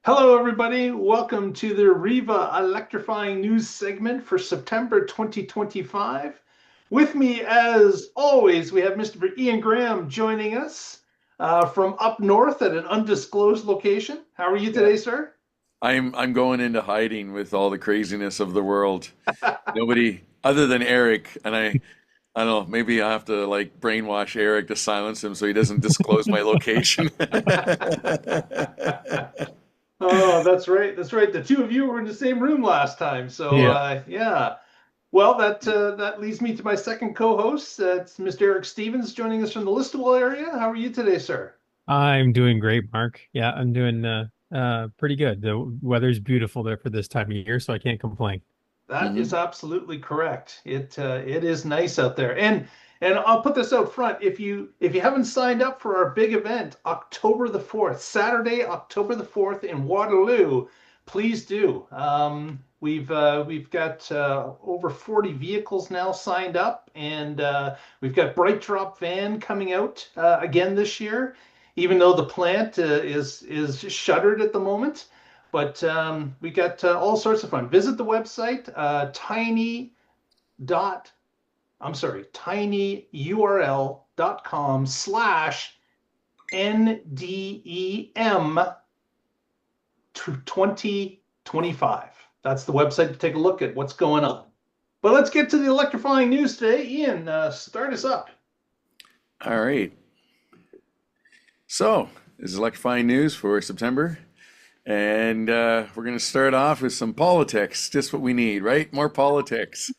Hello, everybody. Welcome to the WREVA Electrifying News segment for September 2025. With me, as always, we have Mr. Ian Graham joining us from up north at an undisclosed location. How are you Yeah. today, sir? I'm going into hiding with all the craziness of the world. Nobody other than Eric, and I don't know, maybe I have to like brainwash Eric to silence him so he doesn't disclose my location. Oh, that's right. That's right. The two of you were in the same room last time. So, Yeah. yeah. Well, that leads me to my second co-host. That's Mr. Eric Stevens joining us from the Listowel area. How are you today, sir? I'm doing great, Mark. Yeah, I'm doing pretty good. The weather's beautiful there for this time of year, so I can't complain. That is Mhm. absolutely correct. It is nice out there. And I'll put this out front. If you haven't signed up for our big event, October the 4th, Saturday, October the 4th in Waterloo, please do. We've got over 40 vehicles now signed up, and we've got Bright Drop Van coming out again this year, even though the plant is shuttered at the moment. But we got all sorts of fun. Visit the website, dot, I'm sorry, tinyurl.com/NDEM 2025. That's the website to take a look at what's going on. But let's get to the electrifying news today. Ian, start us up. All right. So, this is electrifying news for September. And we're going to start off with some politics, just what we need, right? More politics.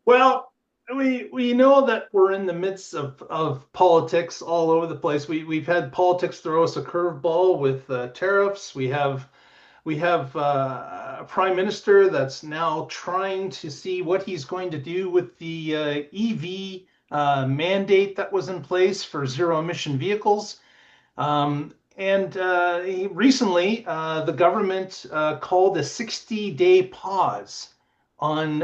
Well, we know that we're in the midst of politics all over the place. We've had politics throw us a curveball with tariffs. We have a prime minister that's now trying to see what he's going to do with the EV mandate that was in place for zero emission vehicles. And recently, the government called a 60-day pause on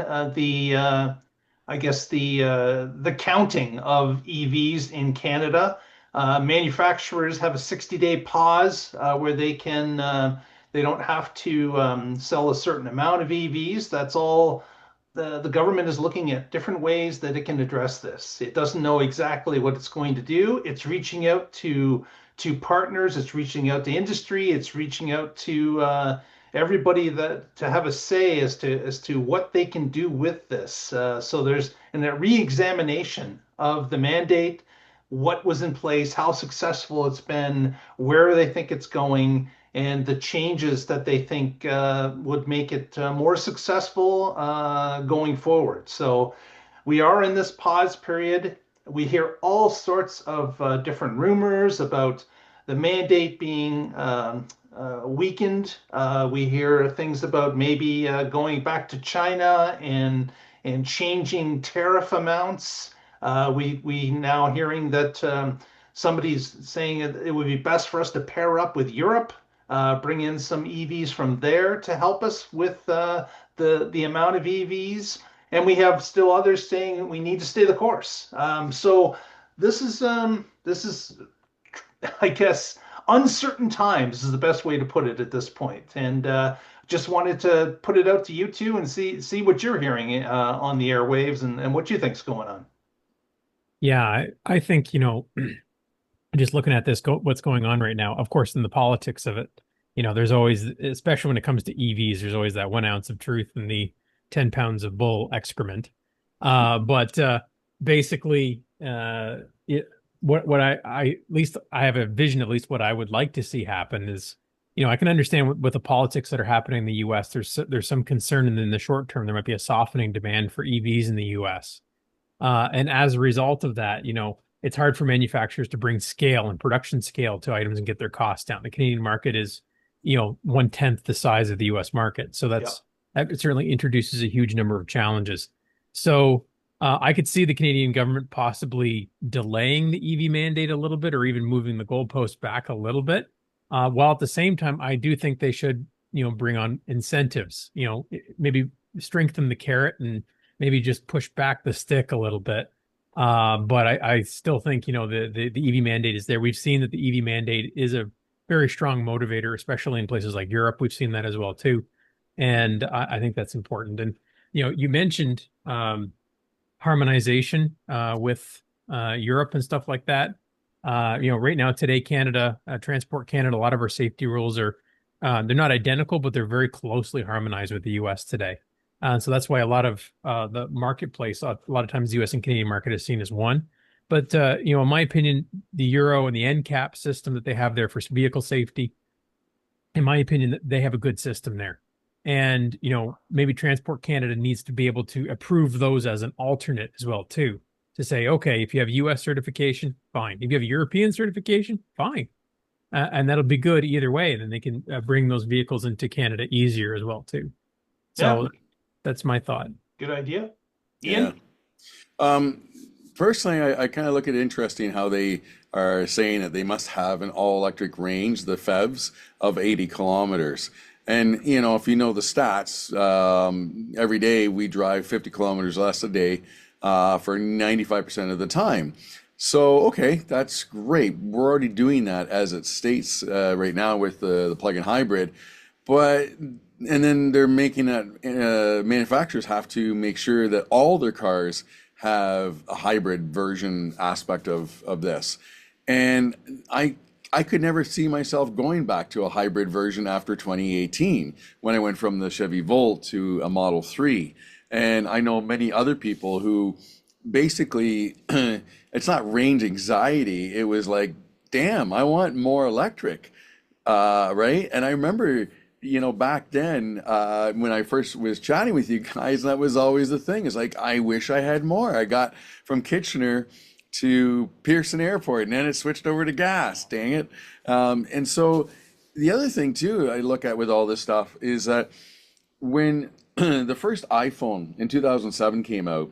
I guess the counting of EVs in Canada. Manufacturers have a 60-day pause where they don't have to sell a certain amount of EVs. That's all. The government is looking at different ways that it can address this. It doesn't know exactly what it's going to do. It's reaching out to partners. It's reaching out to industry. It's reaching out to everybody that to have a say as to what they can do with this. So there's a re-examination of the mandate, what was in place, how successful it's been, where they think it's going, and the changes that they think would make it more successful going forward. So we are in this pause period. We hear all sorts of different rumors about the mandate being weakened. We hear things about maybe going back to China and changing tariff amounts. We now hearing that somebody's saying it would be best for us to pair up with Europe, bring in some EVs from there to help us with the amount of EVs. And we have still others saying we need to stay the course. So this is I guess uncertain times is the best way to put it at this point. And just wanted to put it out to you two and see what you're hearing on the airwaves and what you think's going on. Yeah, I think, just looking at what's going on right now, of course, in the politics of it, there's always, especially when it comes to EVs, there's always that 1 ounce of truth in the 10 pounds of bull excrement. But basically, it, what at least I have a vision, at least what I would like to see happen is, I can understand with the politics that are happening in the US, there's some concern in the short term, there might be a softening demand for EVs in the US. And as a result of that, it's hard for manufacturers to bring scale and production scale to items and get their costs down. The Canadian market is, 1/10 the size of the US market. So Yeah. that certainly introduces a huge number of challenges. So I could see the Canadian government possibly delaying the EV mandate a little bit or even moving the goalpost back a little bit. While at the same time, I do think they should, bring on incentives, maybe strengthen the carrot and maybe just push back the stick a little bit. But I still think, the EV mandate is there. We've seen that the EV mandate is very strong motivator, especially in places like Europe. We've seen that as well too, and I think that's important. And you mentioned harmonization with Europe and stuff like that. Right now today, Canada, Transport Canada, a lot of our safety rules are they're not identical, but they're very closely harmonized with the U.S. today. So that's why a lot of the marketplace, a lot of times the U.S. and Canadian market is seen as one. But in my opinion, the Euro and the NCAP system that they have there for vehicle safety, in my opinion, they have a good system there. And, maybe Transport Canada needs to be able to approve those as an alternate as well, too, to say, okay, if you have US certification, fine. If you have European certification, fine. And that'll be good either way. Then they can bring those vehicles into Canada easier as well, too. Yeah, So that's my thought. good idea. Yeah. Ian? Um, Personally, I kind of look at it interesting how they are saying that they must have an all-electric range, the FEVs, of 80 kilometers. And, if you know the stats, every day we drive 50 kilometers less a day for 95% of the time. So, okay, that's great. We're already doing that as it states right now with the plug-in hybrid. But, and then they're making that, manufacturers have to make sure that all their cars have a hybrid version aspect of this. And I could never see myself going back to a hybrid version after 2018 when I went from the Chevy Volt to a Model 3. And I know many other people who basically, it's not range anxiety. It was like, damn, I want more electric, right? And I remember, back then, when I first was chatting with you guys, that was always the thing. It's like, I wish I had more. I got from Kitchener to Pearson Airport, and then it switched over to gas. Dang it! And so the other thing too I look at with all this stuff is that when the first iPhone in 2007 came out,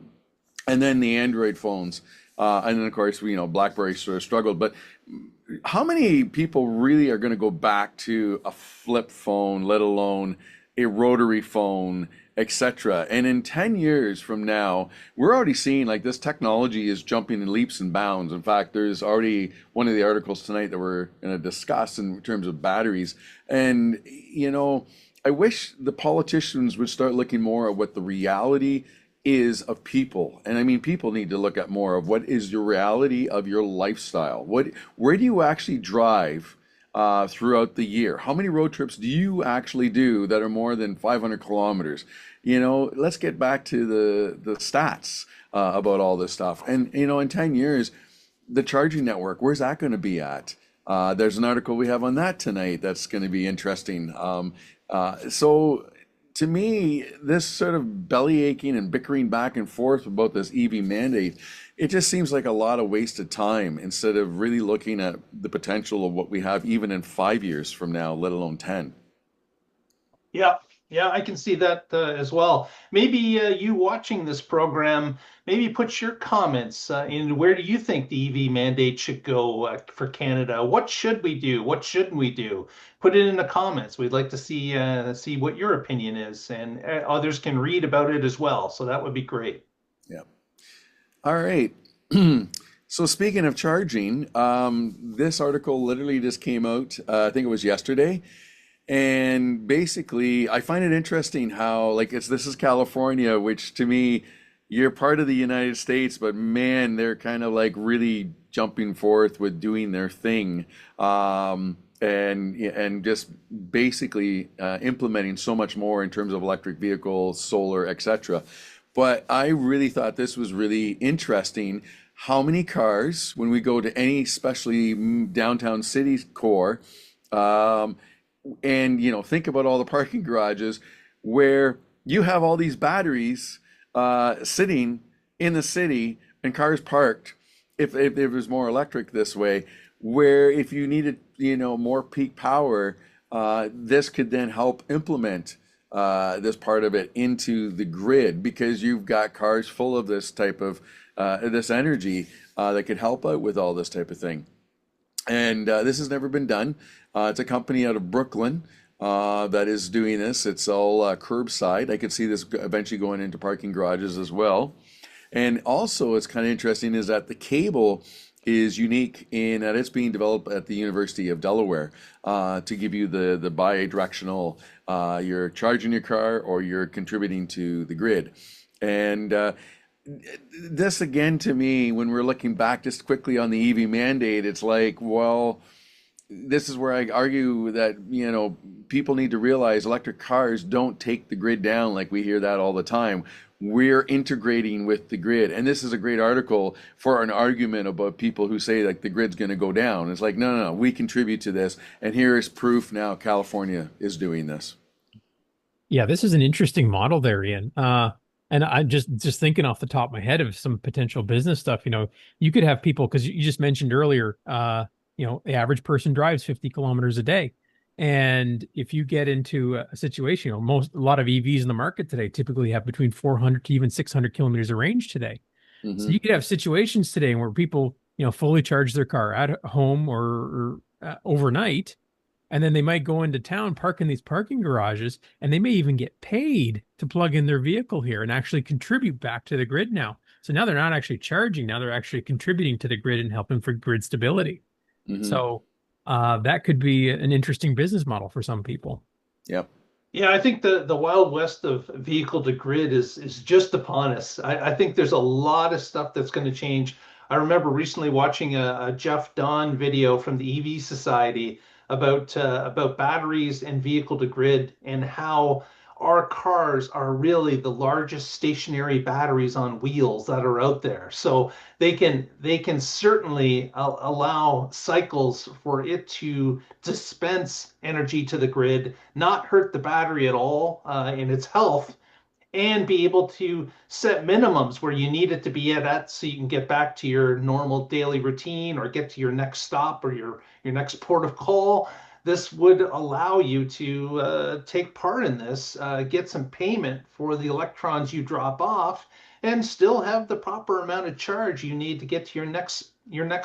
and then the Android phones, and then of course BlackBerry sort of struggled. But how many people really are going to go back to a flip phone, let alone a rotary phone, etc.? And in 10 years from now, we're already seeing like this technology is jumping in leaps and bounds. In fact, there's already one of the articles tonight that we're going to discuss in terms of batteries. And, I wish the politicians would start looking more at what the reality is of people. And I mean, people need to look at more of what is your reality of your lifestyle. Where do you actually drive throughout the year? How many road trips do you actually do that are more than 500 kilometers? Let's get back to the stats about all this stuff. And, in 10 years, the charging network, where's that going to be at? There's an article we have on that tonight that's going to be interesting. So to me, this sort of belly aching and bickering back and forth about this EV mandate, it just seems like a lot of wasted time instead of really looking at the potential of what we have even in 5 years from now, let alone 10. Yeah, yeah, I can see that as well. Maybe you watching this program, maybe put your comments in where do you think the EV mandate should go for Canada? What should we do? What shouldn't we do? Put it in the comments. We'd like to see what your opinion is, and others can read about it as well. So that would be great. Yeah. All right. So speaking of charging, this article literally just came out, I think it was yesterday. And basically, I find it interesting how, like, this is California, which to me, you're part of the United States, but man, they're kind of like really jumping forth with doing their thing, and just basically implementing so much more in terms of electric vehicles, solar, etc. But I really thought this was really interesting. How many cars, when we go to any, especially downtown city core, and think about all the parking garages where you have all these batteries sitting in the city and cars parked, if it was more electric this way, where if you needed more peak power, this could then help implement this part of it into the grid, because you've got cars full of this type of this energy that could help out with all this type of thing. And this has never been done. It's a company out of Brooklyn that is doing this. It's all curbside. I could see this eventually going into parking garages as well. And also, it's kind of interesting is that the cable is unique in that it's being developed at the University of Delaware to give you the bi-directional, you're charging your car or you're contributing to the grid. And this again to me, when we're looking back just quickly on the EV mandate, it's like, well, this is where I argue that, people need to realize electric cars don't take the grid down like we hear that all the time. We're integrating with the grid. And this is a great article for an argument about people who say like the grid's going to go down. It's like, no, no, no, we contribute to this. And here is proof now California is doing this. Yeah, this is an interesting model there, Ian. And I just thinking off the top of my head of some potential business stuff. You could have people, because you just mentioned earlier, the average person drives 50 kilometers a day. And if you get into a situation, a lot of EVs in the market today typically have between 400 to even 600 kilometers of range today. So Hmm. you could have situations today where people, fully charge their car at home or overnight, and then they might go into town, park in these parking garages, and they may even get paid to plug in their vehicle here and actually contribute back to the grid now. So now they're not actually charging, now they're actually contributing to the grid and helping for grid stability. Hmm. So that could be an interesting business model for some people. Yep. Yeah, I think the Wild West of vehicle to grid is just upon us. I think there's a lot of stuff that's going to change. I remember recently watching a Jeff Don video from the EV Society about batteries and vehicle to grid and how our cars are really the largest stationary batteries on wheels that are out there. So they can certainly allow cycles for it to dispense energy to the grid, not hurt the battery at all in its health, and be able to set minimums where you need it to be at so you can get back to your normal daily routine or get to your next stop or your next port of call. This would allow you to take part in this, get some payment for the electrons you drop off, and still have the proper amount of charge you need to get to your next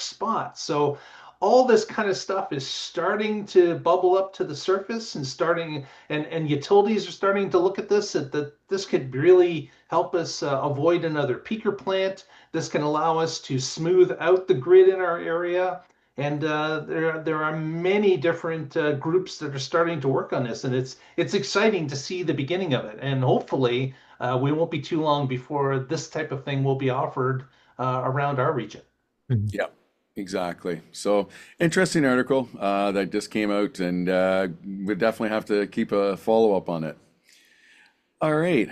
spot. So all this kind of stuff is starting to bubble up to the surface and starting and utilities are starting to look at this, that this could really help us avoid another peaker plant. This can allow us to smooth out the grid in our area. And there are many different groups that are starting to work on this, and it's exciting to see the beginning of it. And hopefully, we won't be too long before this type of thing will be offered around our region. Mhm. Yep. Exactly. So interesting article that just came out, and we definitely have to keep a follow up on it. All right.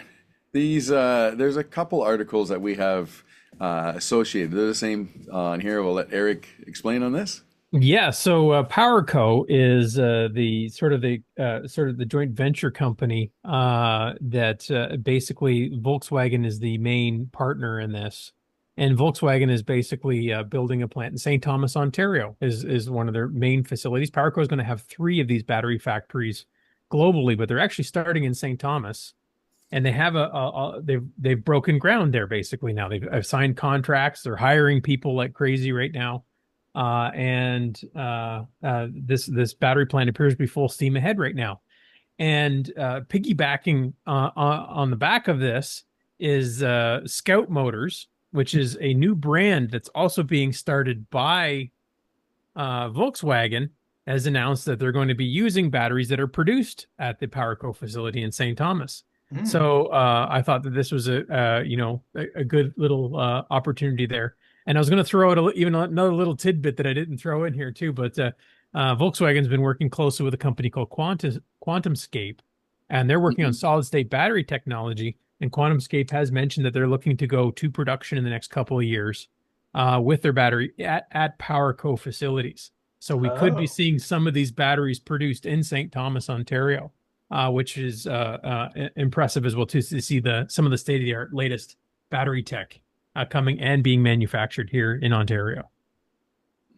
There's a couple articles that we have associated. They're the same on here. We'll let Eric explain on this. Yeah, so PowerCo is the joint venture company that basically Volkswagen is the main partner in this, and Volkswagen is basically building a plant in St. Thomas, Ontario, is one of their main facilities. PowerCo is going to have three of these battery factories globally, but they're actually starting in St. Thomas, and they have they've broken ground there basically now. They've signed contracts. They're hiring people like crazy right now. This battery plant appears to be full steam ahead right now. And piggybacking on the back of this is Scout Motors, which is a new brand that's also being started by Volkswagen, has announced that they're going to be using batteries that are produced at the PowerCo facility in St. Thomas. Hmm. So I thought that this was a good little opportunity there. And I was going to throw out even another little tidbit that I didn't throw in here too, but Volkswagen's been working closely with a company called QuantumScape, and they're working on Mhm. solid state battery technology. And QuantumScape has mentioned that they're looking to go to production in the next couple of years with their battery at PowerCo facilities. So we could be Oh. seeing some of these batteries produced in St. Thomas, Ontario, which is impressive as well to see some of the state of the art latest battery tech coming and being manufactured here in Ontario.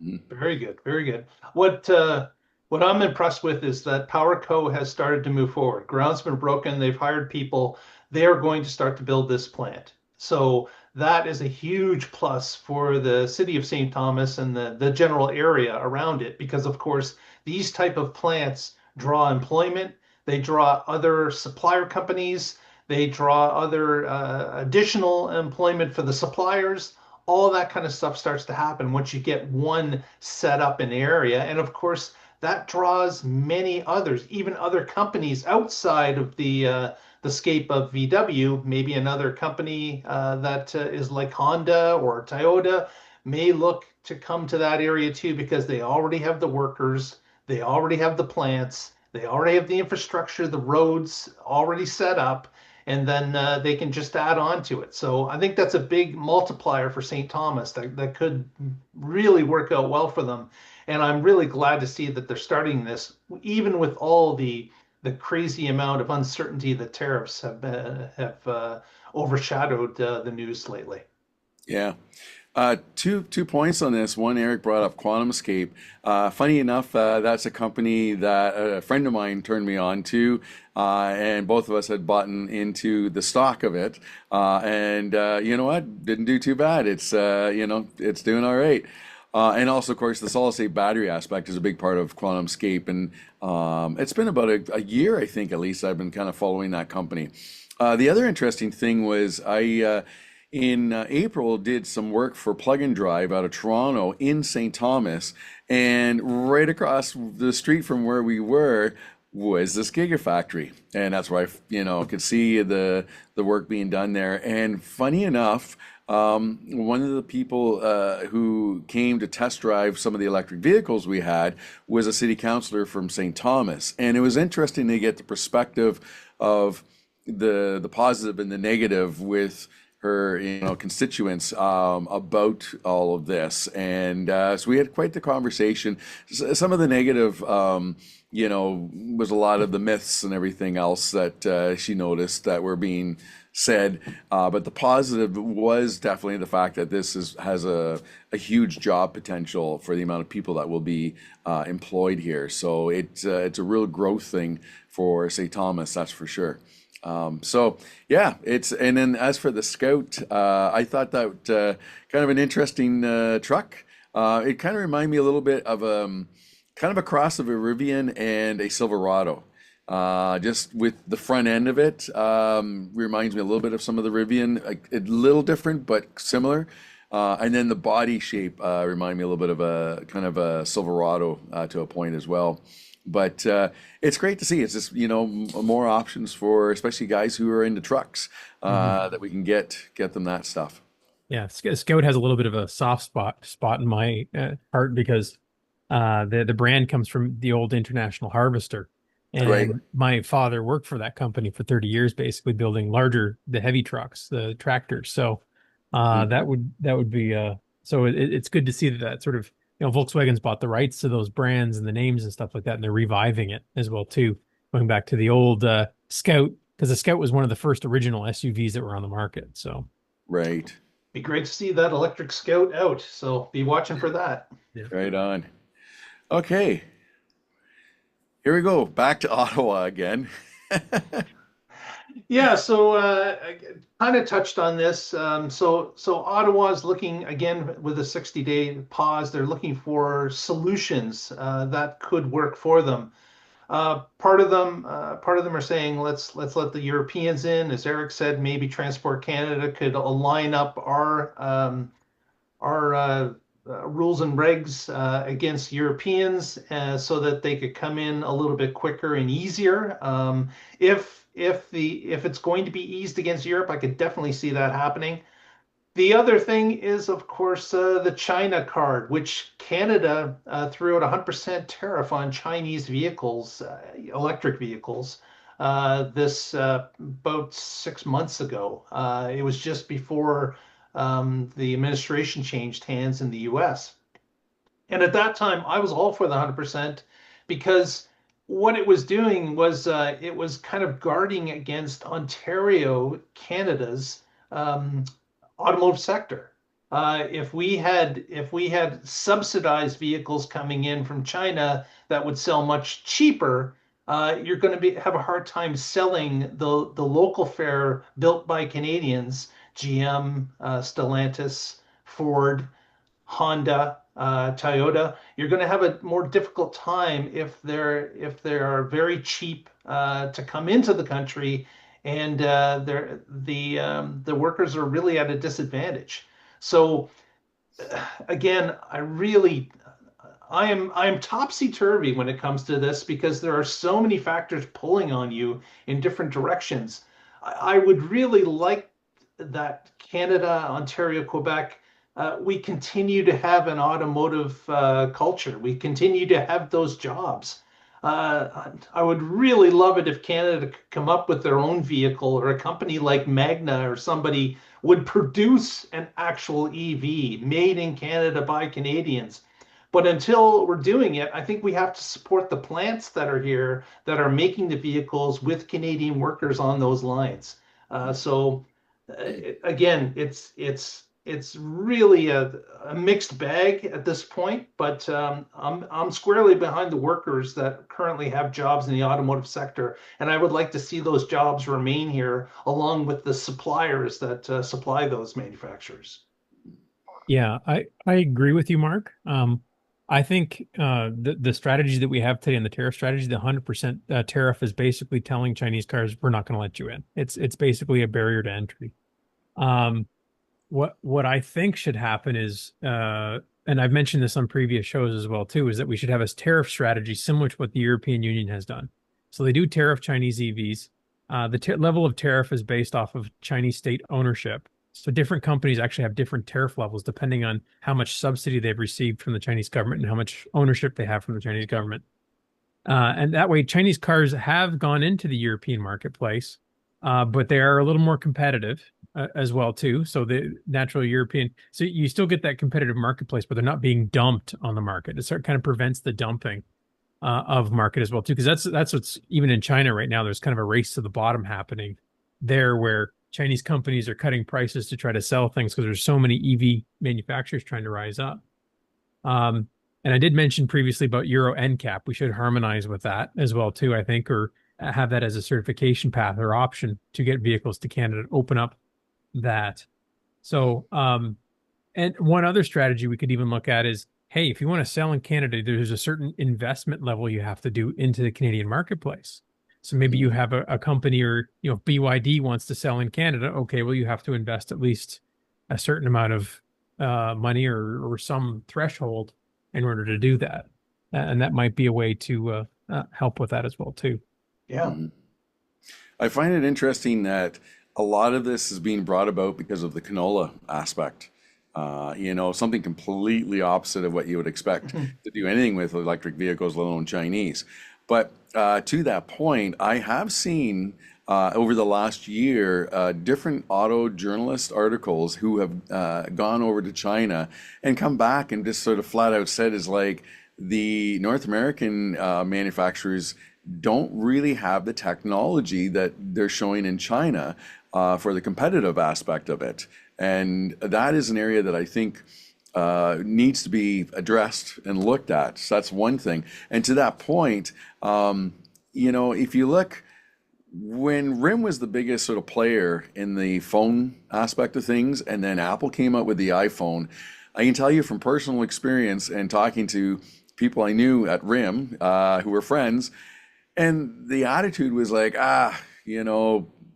Mhm. Very good, very good. What I'm impressed with is that PowerCo has started to move forward. Ground's been broken. They've hired people. They are going to start to build this plant. So that is a huge plus for the city of St. Thomas and the general area around it, because of course these type of plants draw employment. They draw other supplier companies. They draw other additional employment for the suppliers, all that kind of stuff starts to happen once you get one set up in the area. And of course, that draws many others, even other companies outside of the scape of VW. Maybe another company that is like Honda or Toyota may look to come to that area too because they already have the workers, they already have the plants, they already have the infrastructure, the roads already set up, and then they can just add on to it. So I think that's a big multiplier for St. Thomas that could really work out well for them. And I'm really glad to see that they're starting this, even with all the crazy amount of uncertainty that tariffs have overshadowed the news lately. Yeah. Two points on this. One, Eric brought up QuantumScape. Funny enough, that's a company that a friend of mine turned me on to, and both of us had bought into the stock of it. And you know what? Didn't do too bad. It's doing all right. And also, of course, the solid-state battery aspect is a big part of QuantumScape, and it's been about a year, I think, at least. I've been kind of following that company. The other interesting thing was in April, did some work for Plug and Drive out of Toronto in St. Thomas, and right across the street from where we were was this gigafactory, and that's where could see the work being done there. And funny enough, one of the people who came to test drive some of the electric vehicles we had was a city councilor from St. Thomas, and it was interesting to get the perspective of the positive and the negative with her constituents about all of this. And so we had quite the conversation. Some of the negative was a lot of the myths and everything else that she noticed that were being said, but the positive was definitely the fact that has a huge job potential for the amount of people that will be employed here. So it's a real growth thing for St. Thomas, that's for sure. So yeah, and then as for the Scout, I thought that kind of an interesting truck. It kind of reminded me a little bit of kind of a cross of a Rivian and a Silverado. Just with the front end of it, reminds me a little bit of some of the Rivian, a little different but similar. And then the body shape remind me a little bit of a kind of a Silverado to a point as well. But it's great to see. It's just more options for especially guys who are into trucks that we can get them that stuff. Yeah, Scout has a little bit of a soft spot in my heart because the brand comes from the old International Harvester, Right. and my father worked for that company for 30 years, basically building the heavy trucks, the tractors. So that would be so it's good to see that sort of Volkswagen's bought the rights to those brands and the names and stuff like that, and they're reviving it as well too, going back to the old Scout, because the Scout was one of the first original SUVs that were on the market. So Right. Be great to see that electric Scout out. So be watching for that. yeah. Right on. Okay. Here we go. Back to Ottawa again. Yeah, so I kind of touched on this. So Ottawa's looking again with a 60-day pause. They're looking for solutions that could work for them. Part of them are saying let's let the Europeans in. As Eric said, maybe Transport Canada could align up our rules and regs against Europeans so that they could come in a little bit quicker and easier. If it's going to be eased against Europe, I could definitely see that happening. The other thing is, of course, the China card, which Canada threw out a 100% tariff on Chinese vehicles, electric vehicles, this about 6 months ago. It was just before the administration changed hands in the US. And at that time, I was all for the 100% because what it was doing was it was kind of guarding against Ontario, Canada's automotive sector. If we had subsidized vehicles coming in from China that would sell much cheaper, you're going to have a hard time selling the local fare built by Canadians, GM, Stellantis, Ford, Honda, Toyota. You're going to have a more difficult time if they are very cheap to come into the country, and the workers are really at a disadvantage. So again, I am topsy-turvy when it comes to this because there are so many factors pulling on you in different directions. I would really like that Canada, Ontario, Quebec, we continue to have an automotive culture. We continue to have those jobs. I would really love it if Canada could come up with their own vehicle, or a company like Magna or somebody would produce an actual EV made in Canada by Canadians. But until we're doing it, I think we have to support the plants that are here that are making the vehicles with Canadian workers on those lines. So again, it's really a mixed bag at this point, but I'm squarely behind the workers that currently have jobs in the automotive sector, and I would like to see those jobs remain here along with the suppliers that supply those manufacturers. Yeah, I agree with you, Mark. I think the strategy that we have today and the tariff strategy, the 100% tariff is basically telling Chinese cars we're not going to let you in. It's basically a barrier to entry. Um, what I think should happen is, and I've mentioned this on previous shows as well too, is that we should have a tariff strategy similar to what the European Union has done. So they do tariff Chinese EVs. The level of tariff is based off of Chinese state ownership. So different companies actually have different tariff levels depending on how much subsidy they've received from the Chinese government and how much ownership they have from the Chinese government. And that way, Chinese cars have gone into the European marketplace, but they are a little more competitive as well too. So the natural European, so you still get that competitive marketplace, but they're not being dumped on the market. It sort of kind of prevents the dumping of market as well too, because that's what's even in China right now. There's kind of a race to the bottom happening there, where Chinese companies are cutting prices to try to sell things because there's so many EV manufacturers trying to rise up. And I did mention previously about Euro NCAP. We should harmonize with that as well too, I think, or have that as a certification path or option to get vehicles to Canada, open up that. So, and one other strategy we could even look at is, hey, if you want to sell in Canada, there's a certain investment level you have to do into the Canadian marketplace. So maybe you have a company, or if BYD wants to sell in Canada, okay, well, you have to invest at least a certain amount of money, or some threshold in order to do that. And that might be a way to help with that as well too. Yeah. Mhm. I find it interesting that a lot of this is being brought about because of the canola aspect. Something completely opposite of what you would expect Mhm. to do anything with electric vehicles, let alone Chinese. But to that point, I have seen over the last year different auto journalist articles who have gone over to China and come back and just sort of flat out said is like the North American manufacturers don't really have the technology that they're showing in China for the competitive aspect of it. And that is an area that I think needs to be addressed and looked at. So that's one thing. And to that point, if you look, when RIM was the biggest sort of player in the phone aspect of things, and then Apple came out with the iPhone, I can tell you from personal experience and talking to people I knew at RIM who were friends, and the attitude was like,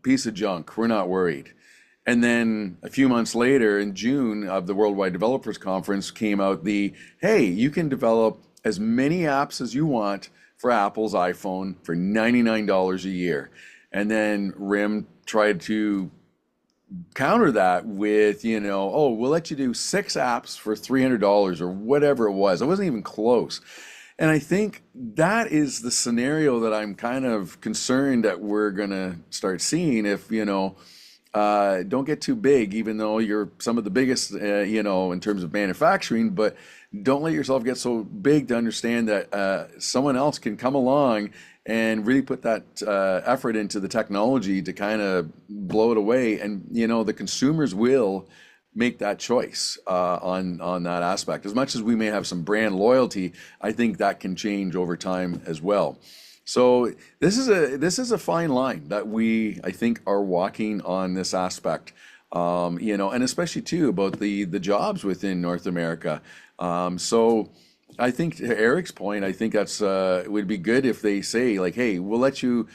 piece of junk, we're not worried. And then a few months later, in June of the Worldwide Developers Conference, came out hey, you can develop as many apps as you want for Apple's iPhone for $99 a year. And then RIM tried to counter that with, we'll let you do 6 apps for $300 or whatever it was. It wasn't even close. And I think that is the scenario that I'm kind of concerned that we're going to start seeing if, don't get too big, even though you're some of the biggest, in terms of manufacturing, but don't let yourself get so big to understand that someone else can come along and really put that effort into the technology to kind of blow it away. And, the consumers will make that choice on that aspect. As much as we may have some brand loyalty, I think that can change over time as well. So this is a fine line that I think are walking on this aspect, and especially too about the jobs within North America. So I think to Eric's point, I think that's it would be good if they say like, hey, we'll let you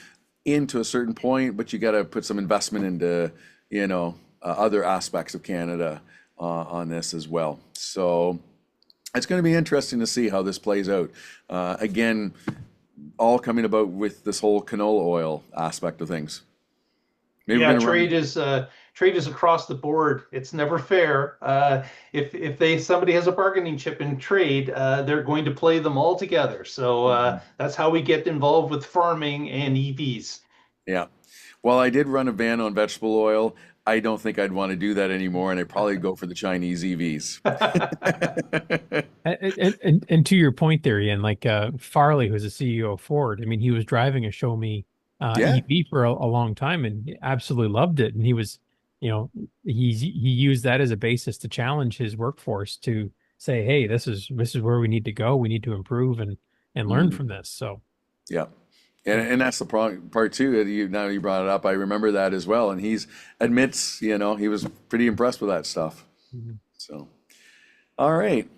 into a certain point, but you got to put some investment into other aspects of Canada on this as well. So it's going to be interesting to see how this plays out. Again, all coming about with this whole canola oil aspect of things. Maybe we're Yeah, going to run. trade is across the board. It's never fair. If they somebody has a bargaining chip in trade, they're going to play them all together. So Mhm. that's how we get involved with farming and EVs. Yeah. Well, I did run a ban on vegetable oil. I don't think I'd want to do that anymore, and I'd probably go for the Chinese EVs. And to your point there, Ian, like Farley, who's the CEO of Ford, I mean, he was driving a Show Me Yeah. EV for a long time and he absolutely loved it. And he was, you know, he used that as a basis to challenge his workforce to say, hey, this is where we need to go. We need to improve and learn Mhm. from this. So Yeah. And that's the part too. Now you brought it up, I remember that as well. And he's admits, he was pretty impressed with that stuff. Mhm. So, all right.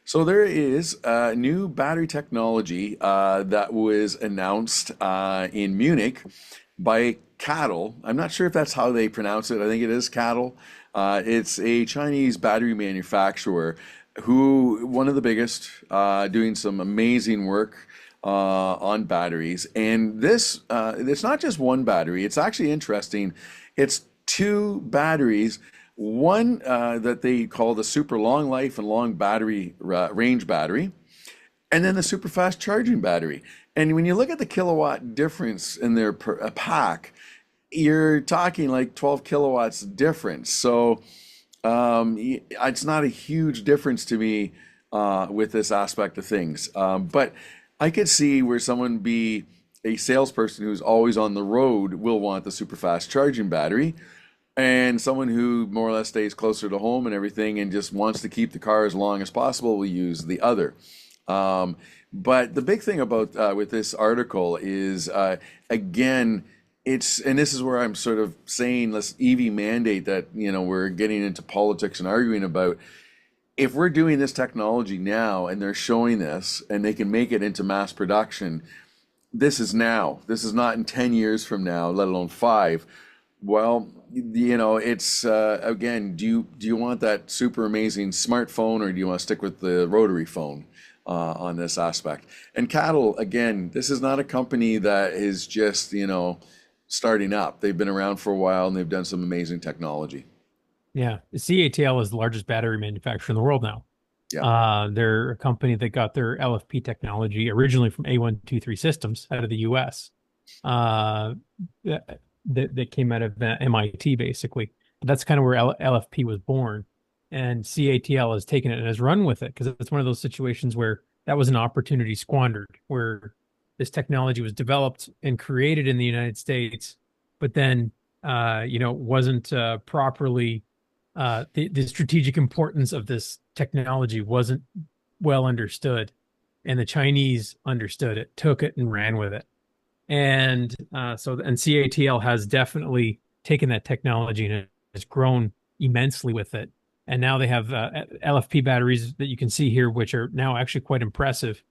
So there is new battery technology that was announced in Munich by Cattle. I'm not sure if that's how they pronounce it. I think it is Cattle. It's a Chinese battery manufacturer who one of the biggest, doing some amazing work on batteries. And this, it's not just one battery. It's actually interesting. It's two batteries. One that they call the super long life and long battery range battery, and then the super fast charging battery. And when you look at the kilowatt difference in their pack, you're talking like 12 kilowatts difference. So it's not a huge difference to me with this aspect of things. But I could see where someone be a salesperson who's always on the road will want the super fast charging battery, and someone who more or less stays closer to home and everything and just wants to keep the car as long as possible will use the other. Um, but the big thing about with this article is again, and this is where I'm sort of saying this EV mandate that we're getting into politics and arguing about. If we're doing this technology now and they're showing this and they can make it into mass production, this is now. This is not in 10 years from now, let alone five. Well, it's again, do you want that super amazing smartphone or do you want to stick with the rotary phone on this aspect? And Cattle, again, this is not a company that is just, starting up. They've been around for a while and they've done some amazing technology. Yeah, CATL is the largest battery manufacturer in the world now. Yeah. They're a company that got their LFP technology originally from A123 Systems out of the US. Uh, that came out of MIT basically. But that's kind of where LFP was born. And CATL has taken it and has run with it because it's one of those situations where that was an opportunity squandered, where this technology was developed and created in the United States, but then wasn't properly the strategic importance of this technology wasn't well understood, and the Chinese understood it, took it, and ran with it. And CATL has definitely taken that technology and has grown immensely with it. And now they have LFP batteries that you can see here, which are now actually quite impressive.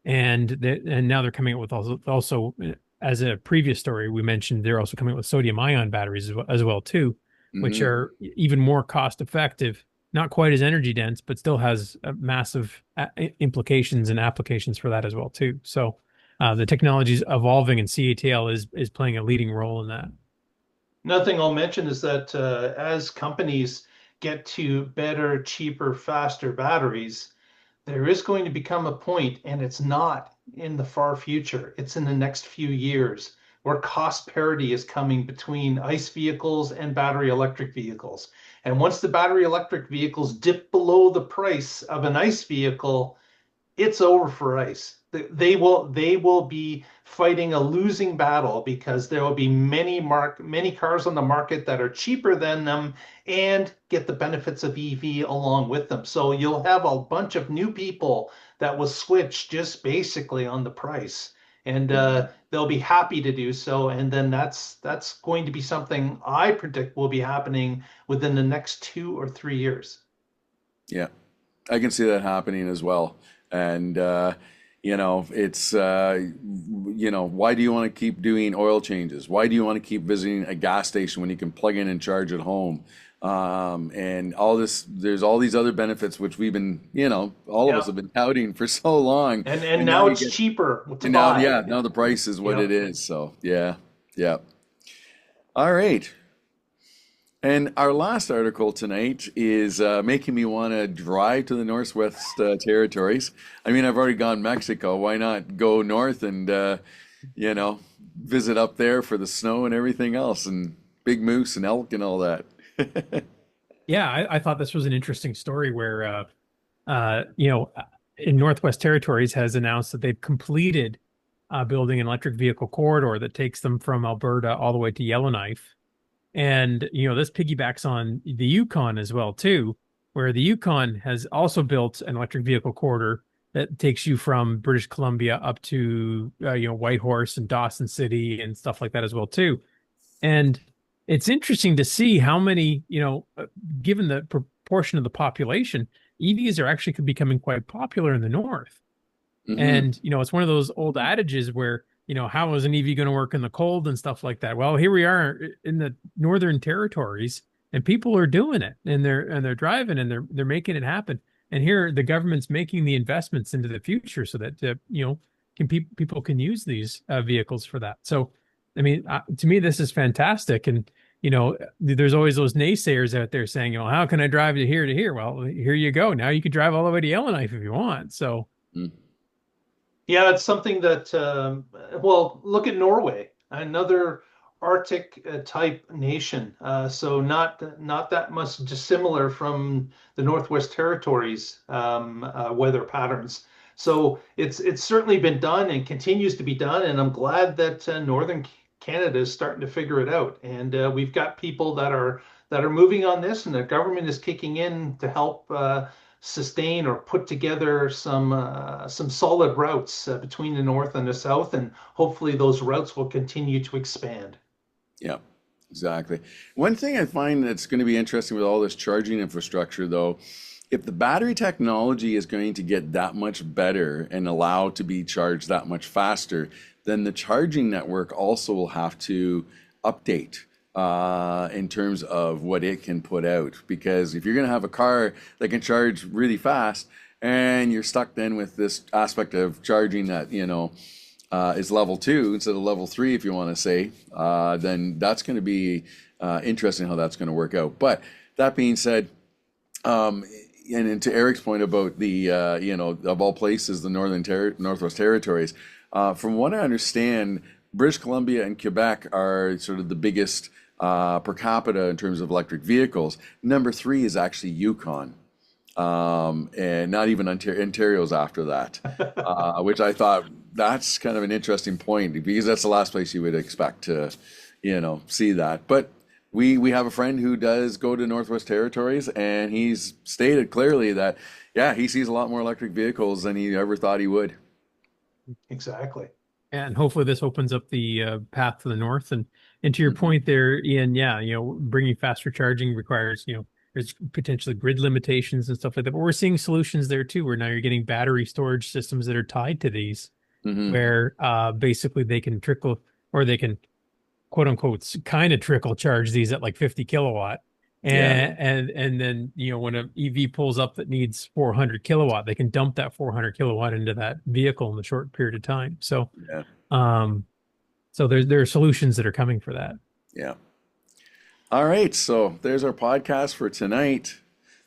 And now they're coming out with also as a previous story we mentioned, they're also coming out with sodium ion batteries as well too, which Hmm. are even more cost effective, not quite as energy dense, but still has massive implications and applications for that as well too. So the technology is evolving, and CATL is playing a leading role in that. Another thing I'll mention is that as companies get to better, cheaper, faster batteries, there is going to become a point, and it's not in the far future, it's in the next few years, where cost parity is coming between ICE vehicles and battery electric vehicles. And once the battery electric vehicles dip below the price of an ICE vehicle, it's over for ICE. They will be fighting a losing battle because there will be many cars on the market that are cheaper than them and get the benefits of EV along with them. So you'll have a bunch of new people that will switch just basically on the price, and they'll be happy to do so. And then that's going to be something I predict will be happening within the next 2 or 3 years. Yeah. I can see that happening as well. And it's why do you want to keep doing oil changes? Why do you want to keep visiting a gas station when you can plug in and charge at home? And all this, there's all these other benefits which we've been, all of us Yeah. have been touting for so long, And and now now you it's get, cheaper to and now, buy. yeah, now the price is what Yeah. it is. So yeah, yeah. All right. And our last article tonight is making me want to drive to the Northwest Territories. I mean, I've already gone Mexico. Why not go north and, you know, visit up there for the snow and everything else, and big moose and elk and all that. Yeah, I thought this was an interesting story where, you know, in Northwest Territories has announced that they've completed building an electric vehicle corridor that takes them from Alberta all the way to Yellowknife. And, this piggybacks on the Yukon as well, too, where the Yukon has also built an electric vehicle corridor that takes you from British Columbia up to, Whitehorse and Dawson City and stuff like that as well, too. And it's interesting to see how many, given the proportion of the population, EVs are actually becoming quite popular in the north. Hmm. And, it's one of those old adages where, how is an EV going to work in the cold and stuff like that? Well, here we are in the northern territories and people are doing it and they're driving and they're making it happen. And here the government's making the investments into the future so that, people can use these vehicles for that. So, I mean, to me, this is fantastic. And, there's always those naysayers out there saying, how can I drive to here to here? Well, here you go. Now you can drive all the way to Yellowknife if you want. So, Yeah, it's something that, well, look at Norway, another Arctic type nation. So not that much dissimilar from the Northwest Territories weather patterns. So it's certainly been done and continues to be done, and I'm glad that Northern Canada is starting to figure it out. And we've got people that are moving on this, and the government is kicking in to help. Sustain or put together some solid routes between the north and the south, and hopefully those routes will continue to expand. Yeah, exactly. One thing I find that's going to be interesting with all this charging infrastructure, though, if the battery technology is going to get that much better and allow to be charged that much faster, then the charging network also will have to update in terms of what it can put out. Because if you're going to have a car that can charge really fast, and you're stuck then with this aspect of charging that, is level two instead of level three, if you want to say, then that's going to be interesting how that's going to work out. But that being said, and to Eric's point about the, of all places, the Northwest Territories, from what I understand, British Columbia and Quebec are sort of the biggest per capita in terms of electric vehicles. Number three is actually Yukon. And not even Ontario's after that, which I thought that's kind of an interesting point because that's the last place you would expect to, see that. But we have a friend who does go to Northwest Territories, and he's stated clearly that, yeah, he sees a lot more electric vehicles than he ever thought he would. Exactly. and hopefully this opens up the path to the north. And to your Mhm. point there, Ian, yeah, bringing faster charging requires, there's potentially grid limitations and stuff like that. But we're seeing solutions there too, where now you're getting battery storage systems that are tied to these, Mhm. where basically they can trickle or they can quote unquote kind of trickle charge these at like 50 kilowatt. Yeah. And then when an EV pulls up that needs 400 kilowatt, they can dump that 400 kilowatt into that vehicle in a short period of time. So Yeah. um there are solutions that are coming for that. Yeah. All right. So there's our podcast for tonight,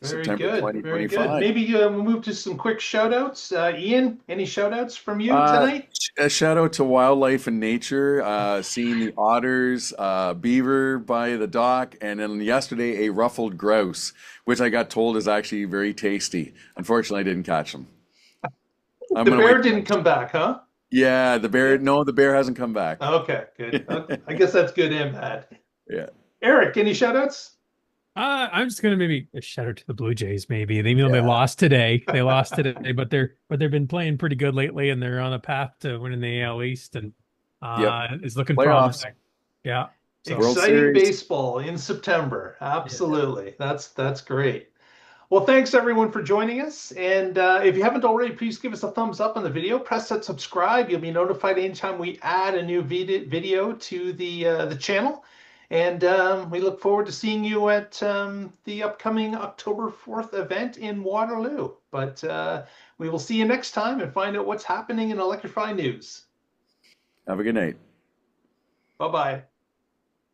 Very September good. Very good. 2025. Maybe we'll move to some quick shout outs. Ian, any shout outs from you Uh, tonight? a shout out to wildlife and nature, seeing the otters, beaver by the dock, and then yesterday a ruffled grouse, which I got told is actually very tasty. Unfortunately, I didn't catch them. I'm The gonna wait. bear didn't come back, huh? Yeah, the bear. Yeah. No, the bear hasn't come back. Okay, good. I guess that's good and bad. Yeah, Eric, any shout outs? I'm just gonna maybe a shout out to the Blue Jays, maybe. Even though they yeah, lost today, but they've been playing pretty good lately, and they're on a path to winning the AL East, and yep. it's looking Playoffs, promising. Yeah. So World Exciting Series. baseball in September. yeah. Absolutely. That's great. Well, thanks everyone for joining us. And if you haven't already, please give us a thumbs up on the video. Press that subscribe. You'll be notified anytime we add a new video to the channel. And we look forward to seeing you at the upcoming October 4th event in Waterloo. But we will see you next time and find out what's happening in Electrify News. Have a good night. Bye bye.